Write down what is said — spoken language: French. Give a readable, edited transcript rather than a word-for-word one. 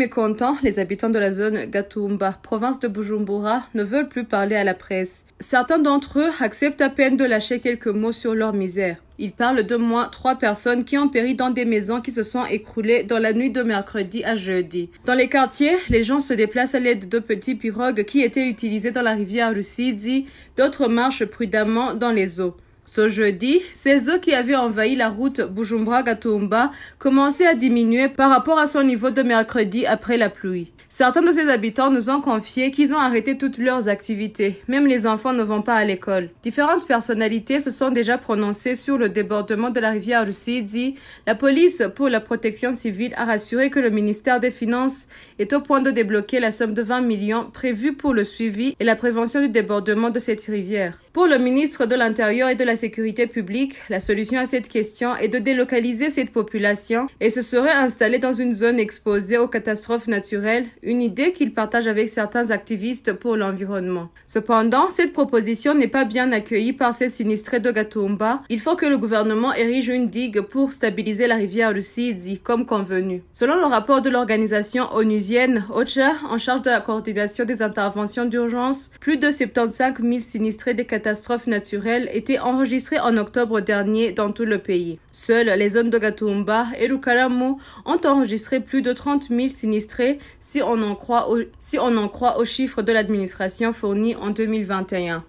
mécontents, les habitants de la zone Gatumba, province de Bujumbura, ne veulent plus parler à la presse. Certains d'entre eux acceptent à peine de lâcher quelques mots sur leur misère. Ils parlent de moins 3 personnes qui ont péri dans des maisons qui se sont écroulées dans la nuit de mercredi à jeudi. Dans les quartiers, les gens se déplacent à l'aide de petits pirogues qui étaient utilisés dans la rivière Rusizi, d'autres marchent prudemment dans les eaux. Ce jeudi, ces eaux qui avaient envahi la route Bujumbura-Gatumba commençaient à diminuer par rapport à son niveau de mercredi après la pluie. Certains de ces habitants nous ont confié qu'ils ont arrêté toutes leurs activités. Même les enfants ne vont pas à l'école. Différentes personnalités se sont déjà prononcées sur le débordement de la rivière Rusizi. La police pour la protection civile a rassuré que le ministère des Finances est au point de débloquer la somme de 20 millions prévue pour le suivi et la prévention du débordement de cette rivière. Pour le ministre de l'Intérieur et de la Sécurité publique, la solution à cette question est de délocaliser cette population et se serait installée dans une zone exposée aux catastrophes naturelles, une idée qu'il partage avec certains activistes pour l'environnement. Cependant, cette proposition n'est pas bien accueillie par ces sinistrés de Gatumba. Il faut que le gouvernement érige une digue pour stabiliser la rivière Rusizi, comme convenu. Selon le rapport de l'organisation onusienne OCHA, en charge de la coordination des interventions d'urgence, plus de 75 000 sinistrés des catastrophes naturelles étaient enregistrés en octobre dernier dans tout le pays. Seules les zones de Gatumba et Rukaramu ont enregistré plus de 30 000 sinistrés si on en croit aux chiffres de l'administration fournis en 2021.